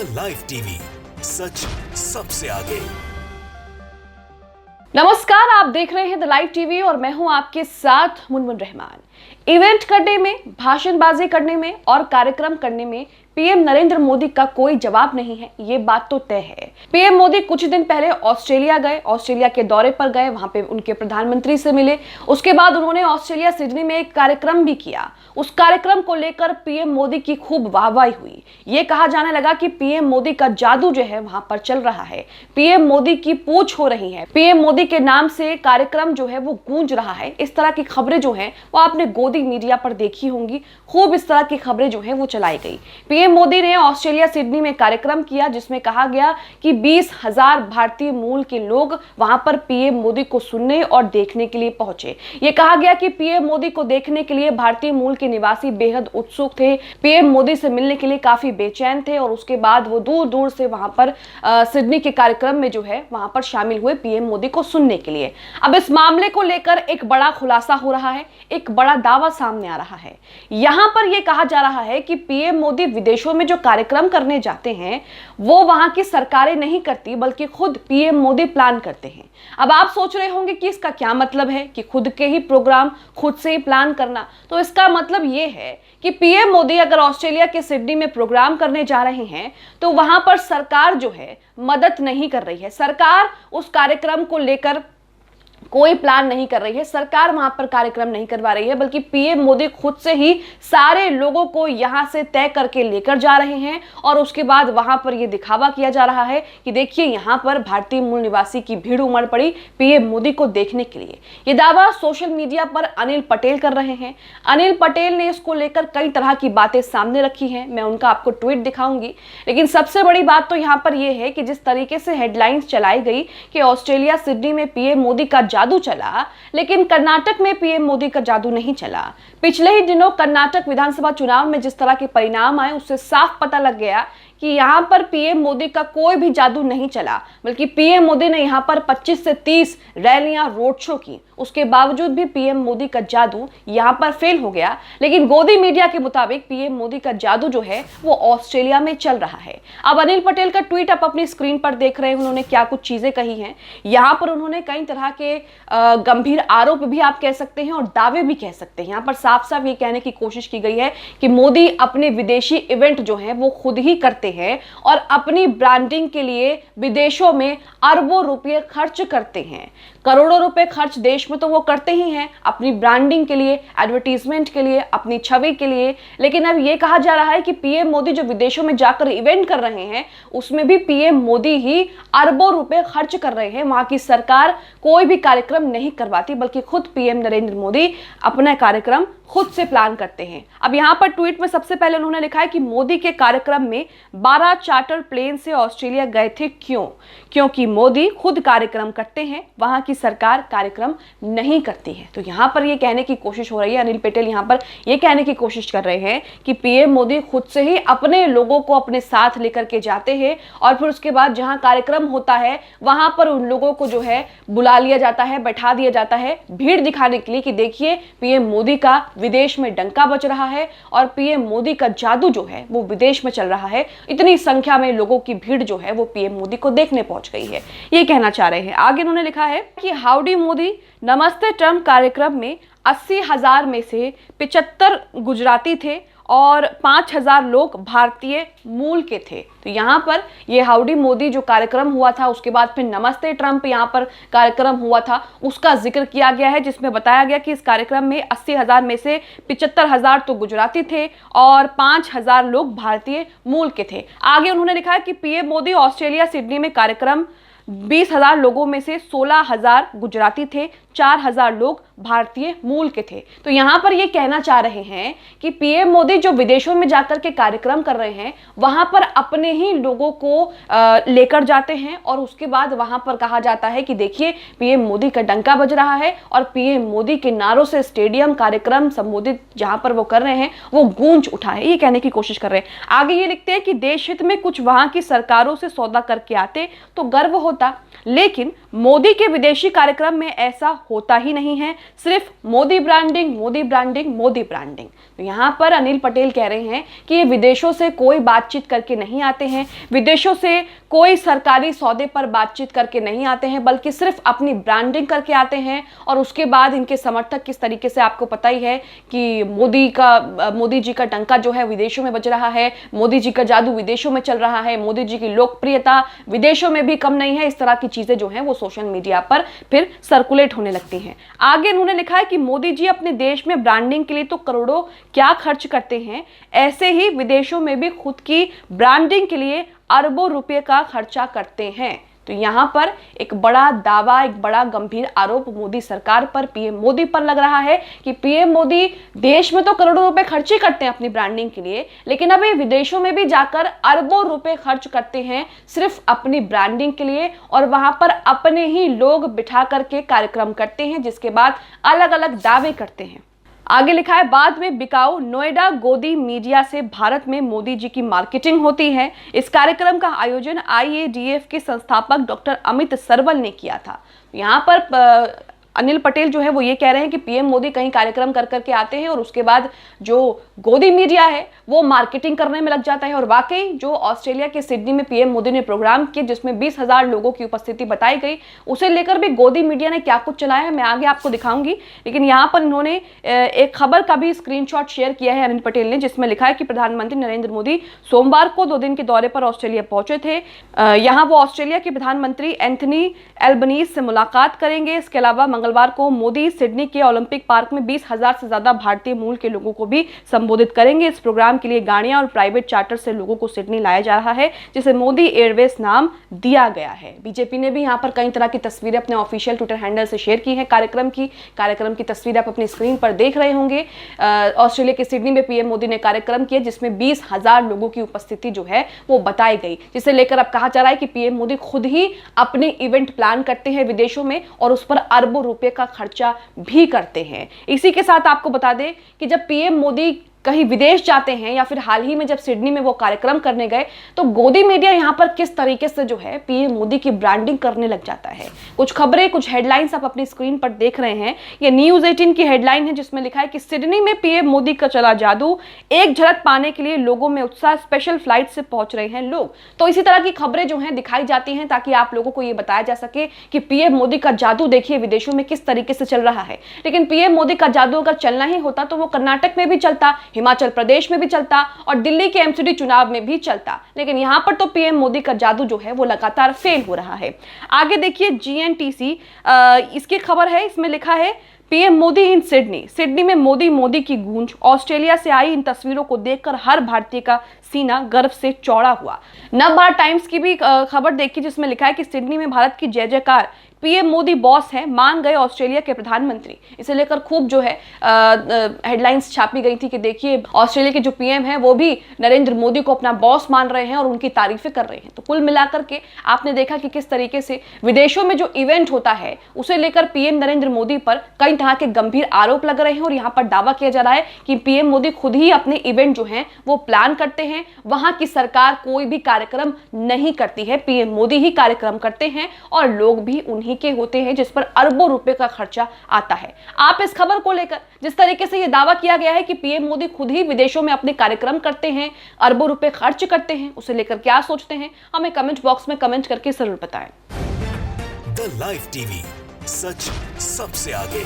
The live TV, सच सबसे आगे। नमस्कार, आप देख रहे हैं द लाइव टीवी और मैं हूं आपके साथ मुनमुन रहमान। इवेंट करने में, भाषणबाजी करने में और कार्यक्रम करने में पीएम नरेंद्र मोदी का कोई जवाब नहीं है, ये बात तो तय है। पीएम मोदी कुछ दिन पहले ऑस्ट्रेलिया गए, ऑस्ट्रेलिया के दौरे पर गए, वहां पे उनके प्रधानमंत्री से मिले। उसके बाद उन्होंने ऑस्ट्रेलिया सिडनी में एक कार्यक्रम भी किया। उस कार्यक्रम को लेकर पीएम मोदी की खूब वाहवाही हुई। ये कहा जाने लगा कि पीएम मोदी का जादू जो है वहां पर चल रहा है, पीएम मोदी की पूछ हो रही है, पीएम मोदी के नाम से कार्यक्रम जो है वो गूंज रहा है। इस तरह की खबरें जो है वो आपने गोदी मीडिया पर देखी होंगी। खूब इस तरह की खबरें जो है वो चलाई गई। पीएम मोदी ने ऑस्ट्रेलिया सिडनी में कार्यक्रम किया जिसमें कहा गया कि 20,000 भारतीय मूल के लोग वहां पर पीएम मोदी को सुनने और देखने के लिए पहुंचे। ये कहा गया कि पीएम मोदी को देखने के लिए भारतीय मूल के निवासी बेहद उत्सुक थे, पीएम मोदी से मिलने के लिए काफी बेचैन थे और उसके बाद वो दूर दूर से वहां पर सिडनी के कार्यक्रम में जो है वहां पर शामिल हुए पीएम मोदी को सुनने के लिए। अब इस मामले को लेकर एक बड़ा खुलासा हो रहा है, एक बड़ा दावा सामने आ रहा है। यहां पर यह कहा जा रहा है कि पीएम मोदी विदेशों में जो कार्यक्रम करने जाते हैं वो वहां की सरकारें नहीं करती बल्कि खुद पीएम मोदी प्लान करते हैं। अब आप सोच रहे होंगे कि इसका क्या मतलब है कि खुद के ही प्रोग्राम खुद से ही प्लान करना। तो इसका मतलब ये है कि पीएम मोदी अगर ऑस्ट्रेलिया के सिडनी में प्रोग्राम करने जा रहे हैं तो वहां पर सरकार जो है मदद नहीं कर रही है, सरकार उस कार्यक्रम को लेकर कोई प्लान नहीं कर रही है, सरकार वहां पर कार्यक्रम नहीं करवा रही है, बल्कि पीएम मोदी खुद से ही सारे लोगों को यहां से तय करके लेकर जा रहे हैं और उसके बाद वहां पर यह दिखावा किया जा रहा है कि देखिए यहां पर भारतीय मूल निवासी की भीड़ उमड़ पड़ी पीएम मोदी को देखने के लिए। यह दावा सोशल मीडिया पर अनिल पटेल कर रहे हैं। अनिल पटेल ने इसको लेकर कई तरह की बातें सामने रखी हैं, मैं उनका आपको ट्वीट दिखाऊंगी। लेकिन सबसे बड़ी बात तो यहां पर यह है कि जिस तरीके से हेडलाइंस चलाई गई कि ऑस्ट्रेलिया सिडनी में पीएम मोदी का जादू चला, लेकिन कर्नाटक में पीएम मोदी का जादू नहीं चला। पिछले ही दिनों कर्नाटक विधानसभा चुनाव में जिस तरह के परिणाम आए उससे साफ पता लग गया कि यहां पर पीएम मोदी का कोई भी जादू नहीं चला, बल्कि पीएम मोदी ने यहां पर 25 से 30 रैलियां, रोड शो की। उसके बावजूद भी पीएम मोदी का जादू यहां पर फेल हो गया। लेकिन गोदी मीडिया के मुताबिक पीएम मोदी का जादू जो है वो ऑस्ट्रेलिया में चल रहा है। अब अनिल पटेल का ट्वीट आप अपनी स्क्रीन पर देख रहे हैं, उन्होंने क्या कुछ चीजें कही हैं। यहां पर उन्होंने कई तरह के गंभीर आरोप भी आप कह सकते हैं और दावे भी कह सकते हैं। यहां पर साफ साफ ये कहने की कोशिश की गई है कि मोदी अपने विदेशी इवेंट जो है वो खुद ही करते हैं और अपनी ब्रांडिंग के लिए विदेशों में अरबों रुपए खर्च करते हैं। करोड़ों रुपए खर्च देश में तो वो करते ही हैं अपनी ब्रांडिंग के लिए, एडवर्टीजमेंट के लिए, अपनी छवि के लिए। लेकिन अब ये कहा जा रहा है कि पीएम मोदी जो विदेशों में जाकर इवेंट कर रहे हैं उसमें भी पीएम मोदी ही अरबों रुपए खर्च कर रहे हैं। वहां की सरकार कोई भी कार्यक्रम नहीं करवाती बल्कि खुद पीएम नरेंद्र मोदी अपना कार्यक्रम खुद से प्लान करते हैं। अब यहां पर ट्वीट में सबसे पहले उन्होंने लिखा है कि मोदी के कार्यक्रम में 12 चार्टर प्लेन से ऑस्ट्रेलिया गए थे। क्योंकि मोदी खुद कार्यक्रम करते हैं, वहां की सरकार कार्यक्रम नहीं करती है। तो यहां पर यह कहने की कोशिश हो रही है, अनिल पटेल यहां पर यह कहने की कोशिश कर रहे हैं कि पीएम मोदी खुद से ही अपने लोगों को अपने साथ लेकर के जाते हैं और फिर उसके बाद जहां कार्यक्रम होता है वहां पर उन लोगों को जो है बुला लिया जाता है, बैठा दिया जाता है भीड़ दिखाने के लिए कि देखिए पीएम मोदी का विदेश में डंका बज रहा है और पीएम मोदी का जादू जो है वो विदेश में चल रहा है। इतनी संख्या में लोगों की भीड़ जो है वो पीएम मोदी को देखने पहुंच गई है, ये कहना चाह रहे हैं। आगे उन्होंने लिखा है कि हाउडी मोदी नमस्ते ट्रंप कार्यक्रम में 80,000 में से 75 गुजराती थे और 5,000 लोग भारतीय मूल के थे। तो यहाँ पर ये हाउडी मोदी जो कार्यक्रम हुआ था उसके बाद फिर नमस्ते ट्रंप यहाँ पर कार्यक्रम हुआ था, उसका जिक्र किया गया है जिसमें बताया गया कि इस कार्यक्रम में 80,000 में से 75,000 तो गुजराती थे और 5,000 लोग भारतीय मूल के थे। आगे उन्होंने लिखा है कि पीएम मोदी ऑस्ट्रेलिया सिडनी में कार्यक्रम 20,000 लोगों में से 16,000 गुजराती थे, 4,000 लोग भारतीय मूल के थे। तो यहां पर ये कहना चाह रहे हैं कि पीएम मोदी जो विदेशों में जाकर के कार्यक्रम कर रहे हैं वहां पर अपने ही लोगों को लेकर जाते हैं और उसके बाद वहां पर कहा जाता है कि देखिए पीएम मोदी का डंका बज रहा है और पीएम मोदी के नारों से स्टेडियम कार्यक्रम संबोधित जहां पर वो कर रहे हैं वो गूंज उठा है, ये कहने की कोशिश कर रहे हैं। आगे ये लिखते हैं कि देश हित में कुछ वहां की सरकारों से सौदा करके आते तो गर्व होता, लेकिन मोदी के विदेशी कार्यक्रम में ऐसा होता ही नहीं है, सिर्फ Modi branding, Modi branding, Modi branding. तो यहाँ पर अनिल पटेल कह रहे हैं कि ये विदेशों से कोई बातचीत करके नहीं आते हैं, विदेशों से कोई सरकारी सौदे पर बातचीत करके नहीं आते हैं, बल्कि सिर्फ अपनी ब्रांडिंग करके आते हैं। और उसके बाद इनके समर्थक किस तरीके से, आपको पता ही है कि मोदी जी का डंका जो है विदेशों में बज रहा है, मोदी जी का जादू विदेशों में चल रहा है, मोदी जी की लोकप्रियता विदेशों में भी कम नहीं है। इस तरह की चीजें जो हैं वो सोशल मीडिया पर फिर सर्कुलेट होने लगती हैं। आगे उन्होंने लिखा है कि मोदी जी अपने देश में ब्रांडिंग के लिए तो करोड़ों क्या खर्च करते हैं, ऐसे ही विदेशों में भी खुद की ब्रांडिंग के लिए अरबों रुपए का खर्चा करते हैं। तो यहाँ पर एक बड़ा दावा, एक बड़ा गंभीर आरोप मोदी सरकार पर, पीएम मोदी पर लग रहा है कि पीएम मोदी देश में तो करोड़ों रुपए खर्च ही करते हैं अपनी ब्रांडिंग के लिए, लेकिन अब ये विदेशों में भी जाकर अरबों रुपए खर्च करते हैं सिर्फ अपनी ब्रांडिंग के लिए, और वहां पर अपने ही लोग बिठा करके कार्यक्रम करते हैं, जिसके बाद अलग अलग दावे करते हैं। आगे लिखा है, बाद में बिकाऊ नोएडा गोदी मीडिया से भारत में मोदी जी की मार्केटिंग होती है। इस कार्यक्रम का आयोजन IADF के संस्थापक डॉक्टर अमित सरवल ने किया था। यहाँ पर अनिल पटेल जो है वो ये कह रहे हैं कि पीएम मोदी कहीं कार्यक्रम कर करके आते हैं और उसके बाद जो गोदी मीडिया है वो मार्केटिंग करने में लग जाता है। और वाकई जो ऑस्ट्रेलिया के सिडनी में पीएम मोदी ने प्रोग्राम किया जिसमें 20,000 लोगों की उपस्थिति बताई गई, उसे लेकर भी गोदी मीडिया ने क्या कुछ चलाया है मैं आगे आपको दिखाऊंगी। लेकिन यहाँ पर इन्होंने एक खबर का भी स्क्रीनशॉट शेयर किया है अनिल पटेल ने, जिसमें लिखा है कि प्रधानमंत्री नरेंद्र मोदी सोमवार को 2 दिन के दौरे पर ऑस्ट्रेलिया पहुंचे थे। यहाँ वो ऑस्ट्रेलिया के प्रधानमंत्री एंथनी एल्बनीज से मुलाकात करेंगे। इसके अलावा मंगलवार को मोदी सिडनी के ओलंपिक पार्क में 20,000 से ज्यादा भारतीय मूल के लोगों को भी संबोधित करेंगे। इस प्रोग्राम के लिए गाड़ियां और प्राइवेट चार्टर से लोगों को सिडनी लाया जा रहा है, जिसे मोदी एयरवेज नाम दिया गया है। बीजेपी ने भी यहाँ पर कई तरह की तस्वीरें अपने ऑफिशियल ट्विटर हैंडल से शेयर की हैं। कार्यक्रम की तस्वीर आप अपनी स्क्रीन पर देख रहे होंगे। ऑस्ट्रेलिया के सिडनी में पीएम मोदी ने कार्यक्रम किया जिसमें 20,000 लोगों की उपस्थिति जो है वो बताई गई, जिसे लेकर अब कहा जा रहा है कि पीएम मोदी खुद ही अपने इवेंट प्लान करते हैं विदेशों में और उस पर अरबों रुपए का खर्चा भी करते हैं। इसी के साथ आपको बता दें कि जब पीएम मोदी कहीं विदेश जाते हैं या फिर हाल ही में जब सिडनी में वो कार्यक्रम करने गए तो गोदी मीडिया यहाँ पर किस तरीके से जो है पीएम मोदी की ब्रांडिंग करने लग जाता है। कुछ खबरें, कुछ हेडलाइंस आप अपनी स्क्रीन पर देख रहे हैं। ये न्यूज़ 18 की हेडलाइन है जिसमें लिखा है कि सिडनी में पीएम मोदी का चला जादू, एक झलक पाने के लिए लोगों में उत्साह, स्पेशल फ्लाइट से पहुंच रहे हैं लोग। तो इसी तरह की खबरें जो है दिखाई जाती हैं ताकि आप लोगों को ये बताया जा सके कि पीएम मोदी का जादू देखिए विदेशों में किस तरीके से चल रहा है। लेकिन पीएम मोदी का जादू अगर चलना ही होता तो वो कर्नाटक में भी चलता, हिमाचल प्रदेश में भी चलता और दिल्ली के एमसीडी चुनाव में भी चलता। लेकिन यहां पर तो पीएम मोदी का जादू जो है वो लगातार फेल हो रहा है। आगे देखिए GNTC इसकी खबर है, इसमें लिखा है PM Modi in Sydney, Sydney में मोदी मोदी की गूंज। ऑस्ट्रेलिया से आई इन तस्वीरों को देखकर हर भारतीय का सीना गर्व से चौड़ा हुआ। नवभारत टाइम्स की भी खबर देखी जिसमें लिखा है कि सिडनी में भारत की जय जयकार, पीएम मोदी बॉस है, मान गए ऑस्ट्रेलिया के प्रधानमंत्री। इसे लेकर खूब जो है हेडलाइंस छापी गई थी कि देखिए ऑस्ट्रेलिया के जो पीएम हैं वो भी नरेंद्र मोदी को अपना बॉस मान रहे हैं और उनकी तारीफें कर रहे हैं। तो कुल मिलाकर के आपने देखा कि किस तरीके से विदेशों में जो इवेंट होता है उसे लेकर पीएम नरेंद्र मोदी पर कई तरह के गंभीर आरोप लग रहे हैं और यहाँ पर दावा किया जा रहा है कि पीएम मोदी खुद ही अपने इवेंट जो हैं वो प्लान करते हैं। वहां की सरकार कोई भी कार्यक्रम नहीं करती है, पीएम मोदी ही कार्यक्रम करते हैं और लोग भी उन्हीं के होते हैं जिस पर अरबों रुपए का खर्चा आता है। आप इस खबर को लेकर जिस तरीके से यह दावा किया गया है कि पीएम मोदी खुद ही विदेशों में अपने कार्यक्रम करते हैं, अरबों रुपए खर्च करते हैं, उसे लेकर क्या सोचते हैं हमें कमेंट बॉक्स में कमेंट करके जरूर बताएं। द लाइव टीवी, सच सबसे आगे।